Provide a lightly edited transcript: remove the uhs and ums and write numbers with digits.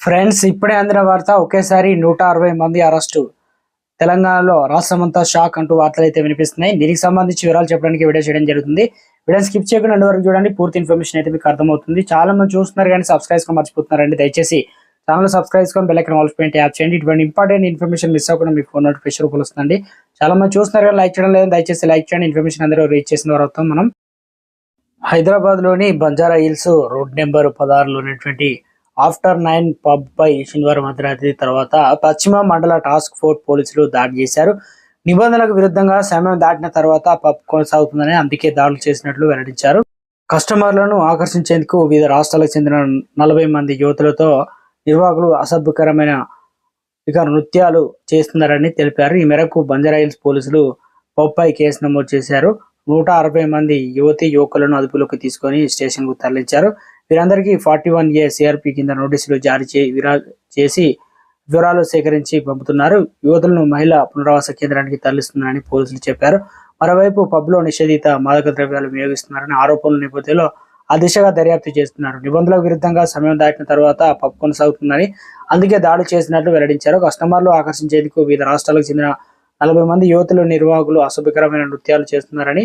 Friends, ఇప్పుడే అందిన వార్త. ఒకేసారి 160 మంది అరెస్టు. తెలంగాణలో రాష్ట్రమంతా షాక్ అంటూ వార్తలు అయితే వినిపిస్తున్నాయి. దీనికి సంబంధించి వివరాలు చెప్పడానికి వీడియో చేయడం జరుగుతుంది. వీడియో స్కిప్ చేయకుండా ఎండ్ వరకు చూడండి. పూర్తి ఇన్ఫర్మేషన్ అయితే మీకు అర్థమవుతుంది. చాలా మంది చూస్తున్నారు కానీ సబ్స్క్రైబ్ గా మర్చిపోతున్నారండి. దయచేసి ఛానల్ సబ్స్క్రైబ్ చేసుకొని బెల్ ఐకాన్ ఆల్ పైన ట్యాప్ చేయండి. ఇటువంటి ఇంపార్టెంట్ ఇన్ఫర్మేషన్ మిస్ అవ్వకుండా మీ ఫోన్ నోటిఫికేషన్ రూపంలో వస్తుంది. చాలా మంది చూస్తున్నారు కానీ లైక్ చేయడం లేదు. దయచేసి లైక్ చేయండి. ఇన్ఫర్మేషన్ అందరూ రీచ్ చేసిన వారు అవుతాం. మనం హైదరాబాద్ లోని బంజారా హిల్స్ రోడ్ నెంబర్ 16 ఉన్నటువంటి ఆఫ్టర్ 9 పబ్ పై శనివారం అర్ధరాత్రి తర్వాత పశ్చిమ మండల టాస్క్ ఫోర్స్ పోలీసులు దాడి చేశారు. నిబంధనలకు విరుద్ధంగా సమయం దాటిన తర్వాత పబ్ కొనసాగుతుందని అందుకే దాడులు చేసినట్లు వెల్లడించారు. కస్టమర్లను ఆకర్షించేందుకు వివిధ రాష్ట్రాలకు చెందిన 40 మంది యువతులతో నిర్వాహకులు అసభ్యకరమైన నృత్యాలు చేస్తున్నారని తెలిపారు. ఈ మేరకు బంజారా హిల్స్ పోలీసులు పబ్ పై కేసు నమోదు చేశారు. 160 మంది యువకులను అదుపులోకి తీసుకొని స్టేషన్ కు తరలించారు. వీరందరికీ 41A సిఆర్పి కింద నోటీసులు జారీ చేసి వివరాలు సేకరించి పంపుతున్నారు. యువతులను మహిళా పునరావాస కేంద్రానికి తరలిస్తున్నారని పోలీసులు చెప్పారు. మరోవైపు పబ్ లో నిషేధిత మాదక ద్రవ్యాలు వినియోగిస్తున్నారని ఆరోపణల నేపథ్యంలో ఆ దిశగా దర్యాప్తు చేస్తున్నారు. నిబంధనలకు విరుద్ధంగా సమయం దాటిన తర్వాత పబ్ కొనసాగుతుందని అందుకే దాడి చేసినట్లు వెల్లడించారు. కస్టమర్లు ఆకర్షించేందుకు వివిధ రాష్ట్రాలకు చెందిన 40 మంది యువతులు నిర్వాహకులు అసభ్యకరమైన నృత్యాలు చేస్తున్నారని